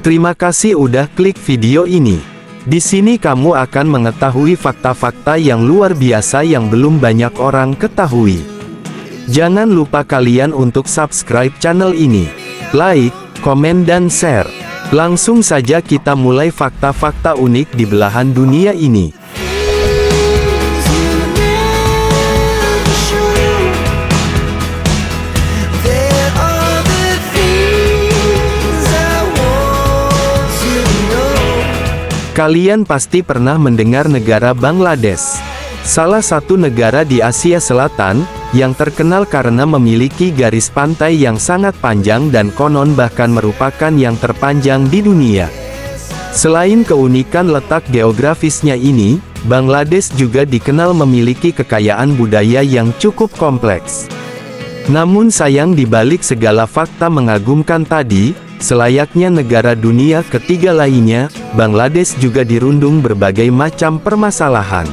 Terima kasih udah klik video ini. Di sini kamu akan mengetahui fakta-fakta yang luar biasa yang belum banyak orang ketahui. Jangan lupa kalian untuk subscribe channel ini, like, komen dan share. Langsung saja kita mulai fakta-fakta unik di belahan dunia ini. Kalian pasti pernah mendengar negara Bangladesh. Salah satu negara di Asia Selatan, yang terkenal karena memiliki garis pantai yang sangat panjang dan konon bahkan merupakan yang terpanjang di dunia. Selain keunikan letak geografisnya ini, Bangladesh juga dikenal memiliki kekayaan budaya yang cukup kompleks. Namun sayang di balik segala fakta mengagumkan tadi, selayaknya negara dunia ketiga lainnya, Bangladesh juga dirundung berbagai macam permasalahan.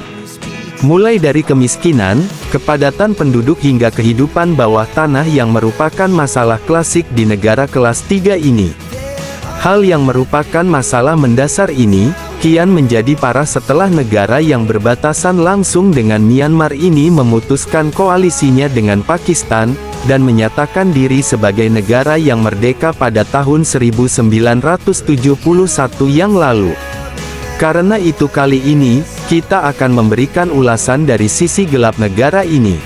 Mulai dari kemiskinan, kepadatan penduduk hingga kehidupan bawah tanah yang merupakan masalah klasik di negara kelas 3 ini. Hal yang merupakan masalah mendasar ini, kian menjadi parah setelah negara yang berbatasan langsung dengan Myanmar ini memutuskan koalisinya dengan Pakistan, dan menyatakan diri sebagai negara yang merdeka pada tahun 1971 yang lalu. Karena itu kali ini, kita akan memberikan ulasan dari sisi gelap negara ini.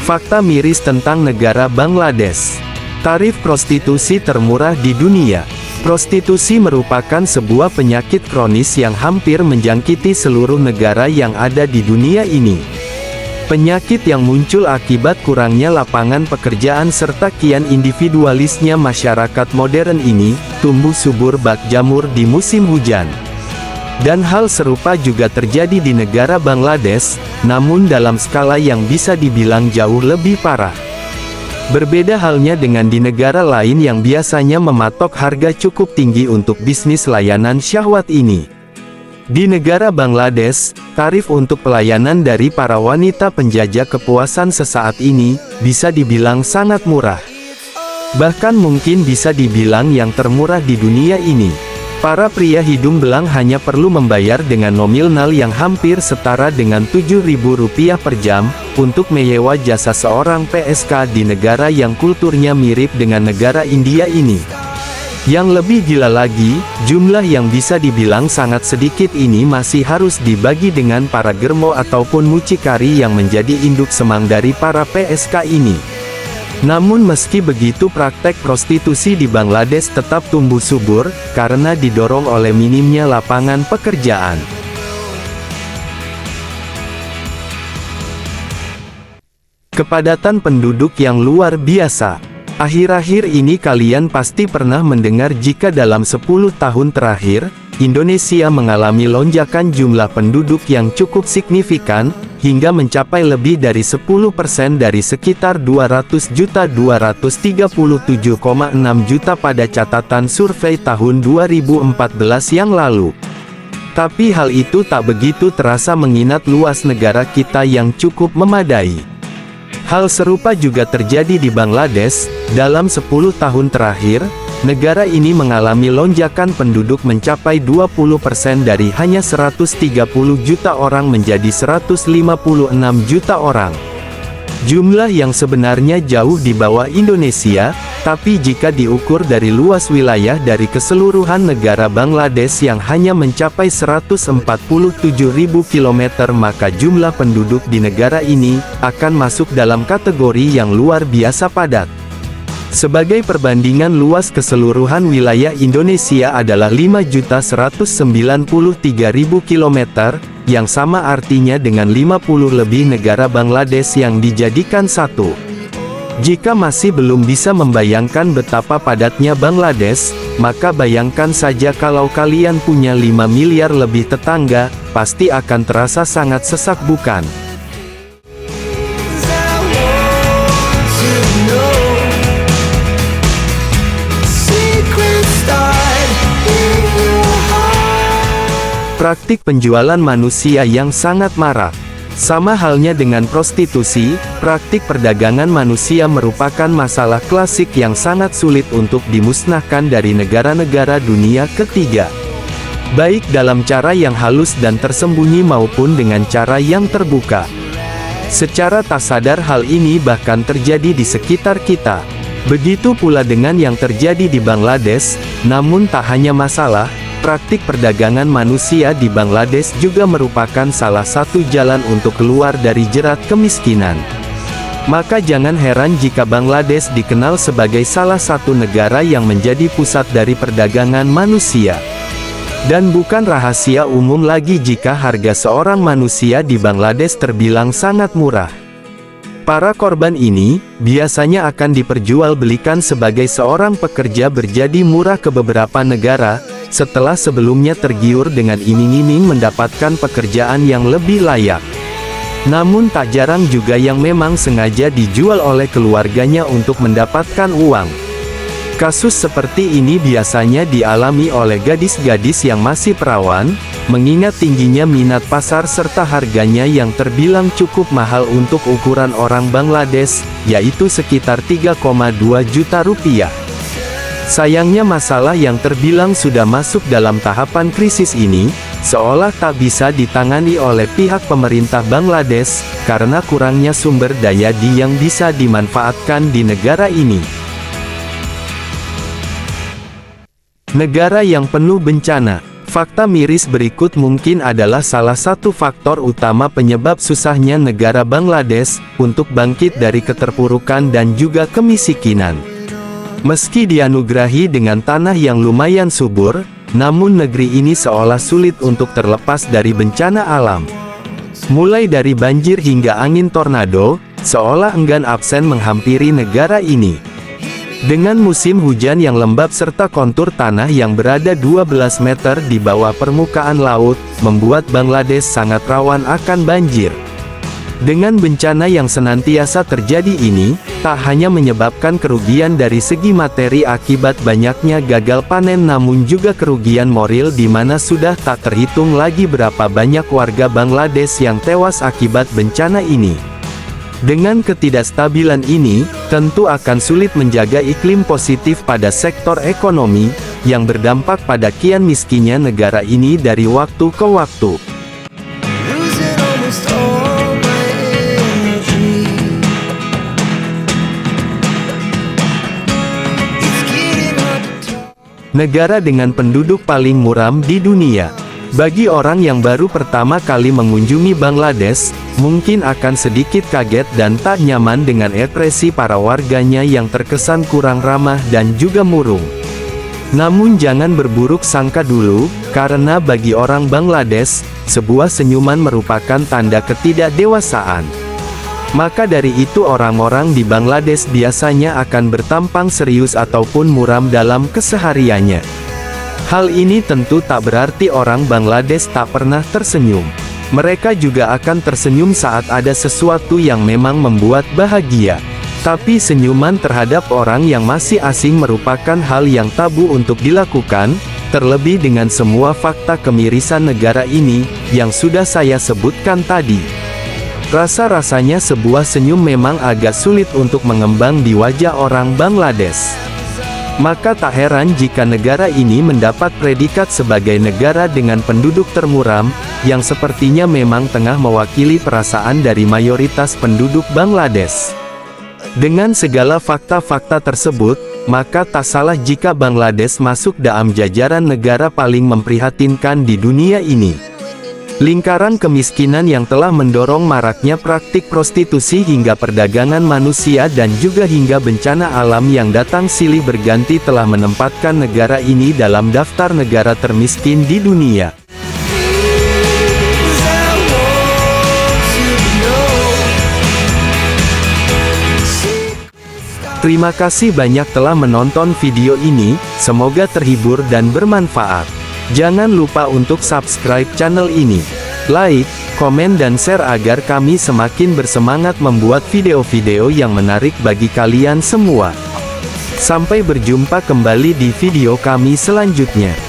Fakta miris tentang negara Bangladesh. Tarif prostitusi termurah di dunia. Prostitusi merupakan sebuah penyakit kronis yang hampir menjangkiti seluruh negara yang ada di dunia ini. Penyakit yang muncul akibat kurangnya lapangan pekerjaan serta kian individualisnya masyarakat modern ini, tumbuh subur bak jamur di musim hujan. Dan hal serupa juga terjadi di negara Bangladesh, namun dalam skala yang bisa dibilang jauh lebih parah. Berbeda halnya dengan di negara lain yang biasanya mematok harga cukup tinggi untuk bisnis layanan syahwat ini. Di negara Bangladesh, tarif untuk pelayanan dari para wanita penjajah kepuasan sesaat ini, bisa dibilang sangat murah. Bahkan mungkin bisa dibilang yang termurah di dunia ini. Para pria hidung belang hanya perlu membayar dengan nominal yang hampir setara dengan Rp7.000 per jam, untuk menyewa jasa seorang PSK di negara yang kulturnya mirip dengan negara India ini. Yang lebih gila lagi, jumlah yang bisa dibilang sangat sedikit ini masih harus dibagi dengan para germo ataupun mucikari yang menjadi induk semang dari para PSK ini. Namun meski begitu praktek prostitusi di Bangladesh tetap tumbuh subur, karena didorong oleh minimnya lapangan pekerjaan. Kepadatan penduduk yang luar biasa. Akhir-akhir ini kalian pasti pernah mendengar jika dalam 10 tahun terakhir, Indonesia mengalami lonjakan jumlah penduduk yang cukup signifikan, hingga mencapai lebih dari 10% dari sekitar 200.237,6 juta pada catatan survei tahun 2014 yang lalu. Tapi hal itu tak begitu terasa mengingat luas negara kita yang cukup memadai. Hal serupa juga terjadi di Bangladesh. Dalam 10 tahun terakhir, negara ini mengalami lonjakan penduduk mencapai 20% dari hanya 130 juta orang menjadi 156 juta orang. Jumlah yang sebenarnya jauh di bawah Indonesia, tapi jika diukur dari luas wilayah dari keseluruhan negara Bangladesh yang hanya mencapai 147.000 km, maka jumlah penduduk di negara ini akan masuk dalam kategori yang luar biasa padat. Sebagai perbandingan, luas keseluruhan wilayah Indonesia adalah 5.193.000 km, yang sama artinya dengan 50 lebih negara Bangladesh yang dijadikan satu. Jika masih belum bisa membayangkan betapa padatnya Bangladesh, maka bayangkan saja kalau kalian punya 5 miliar lebih tetangga, pasti akan terasa sangat sesak bukan? Praktik penjualan manusia yang sangat marak. Sama halnya dengan prostitusi, praktik perdagangan manusia merupakan masalah klasik yang sangat sulit untuk dimusnahkan dari negara-negara dunia ketiga. Baik dalam cara yang halus dan tersembunyi maupun dengan cara yang terbuka. Secara tak sadar hal ini bahkan terjadi di sekitar kita. Begitu pula dengan yang terjadi di Bangladesh, namun tak hanya masalah, praktik perdagangan manusia di Bangladesh juga merupakan salah satu jalan untuk keluar dari jerat kemiskinan. Maka jangan heran jika Bangladesh dikenal sebagai salah satu negara yang menjadi pusat dari perdagangan manusia. Dan bukan rahasia umum lagi jika harga seorang manusia di Bangladesh terbilang sangat murah. Para korban ini, biasanya akan diperjualbelikan sebagai seorang pekerja berjadi murah ke beberapa negara, setelah sebelumnya tergiur dengan iming-iming mendapatkan pekerjaan yang lebih layak. Namun tak jarang juga yang memang sengaja dijual oleh keluarganya untuk mendapatkan uang. Kasus seperti ini biasanya dialami oleh gadis-gadis yang masih perawan, mengingat tingginya minat pasar serta harganya yang terbilang cukup mahal untuk ukuran orang Bangladesh, yaitu sekitar 3,2 juta rupiah. Sayangnya masalah yang terbilang sudah masuk dalam tahapan krisis ini, seolah tak bisa ditangani oleh pihak pemerintah Bangladesh, karena kurangnya sumber daya yang bisa dimanfaatkan di negara ini. Negara yang penuh bencana. Fakta miris berikut mungkin adalah salah satu faktor utama penyebab susahnya negara Bangladesh untuk bangkit dari keterpurukan dan juga kemiskinan. Meski dianugerahi dengan tanah yang lumayan subur, namun negeri ini seolah sulit untuk terlepas dari bencana alam. Mulai dari banjir hingga angin tornado, seolah enggan absen menghampiri negara ini. Dengan musim hujan yang lembab serta kontur tanah yang berada 12 meter di bawah permukaan laut, membuat Bangladesh sangat rawan akan banjir. Dengan bencana yang senantiasa terjadi ini, tak hanya menyebabkan kerugian dari segi materi akibat banyaknya gagal panen namun juga kerugian moral di mana sudah tak terhitung lagi berapa banyak warga Bangladesh yang tewas akibat bencana ini. Dengan ketidakstabilan ini, tentu akan sulit menjaga iklim positif pada sektor ekonomi, yang berdampak pada kian miskinnya negara ini dari waktu ke waktu. Negara dengan penduduk paling muram di dunia. Bagi orang yang baru pertama kali mengunjungi Bangladesh, mungkin akan sedikit kaget dan tak nyaman dengan ekspresi para warganya yang terkesan kurang ramah dan juga murung. Namun jangan berburuk sangka dulu, karena bagi orang Bangladesh, sebuah senyuman merupakan tanda ketidakdewasaan. Maka dari itu orang-orang di Bangladesh biasanya akan bertampang serius ataupun muram dalam kesehariannya. Hal ini tentu tak berarti orang Bangladesh tak pernah tersenyum. Mereka juga akan tersenyum saat ada sesuatu yang memang membuat bahagia. Tapi senyuman terhadap orang yang masih asing merupakan hal yang tabu untuk dilakukan, terlebih dengan semua fakta kemirisan negara ini, yang sudah saya sebutkan tadi. Rasa-rasanya sebuah senyum memang agak sulit untuk mengembang di wajah orang Bangladesh. Maka tak heran jika negara ini mendapat predikat sebagai negara dengan penduduk termuram, yang sepertinya memang tengah mewakili perasaan dari mayoritas penduduk Bangladesh. Dengan segala fakta-fakta tersebut, maka tak salah jika Bangladesh masuk dalam jajaran negara paling memprihatinkan di dunia ini. Lingkaran kemiskinan yang telah mendorong maraknya praktik prostitusi hingga perdagangan manusia dan juga hingga bencana alam yang datang silih berganti telah menempatkan negara ini dalam daftar negara termiskin di dunia. Terima kasih banyak telah menonton video ini, semoga terhibur dan bermanfaat. Jangan lupa untuk subscribe channel ini, like, komen dan share agar kami semakin bersemangat membuat video-video yang menarik bagi kalian semua. Sampai berjumpa kembali di video kami selanjutnya.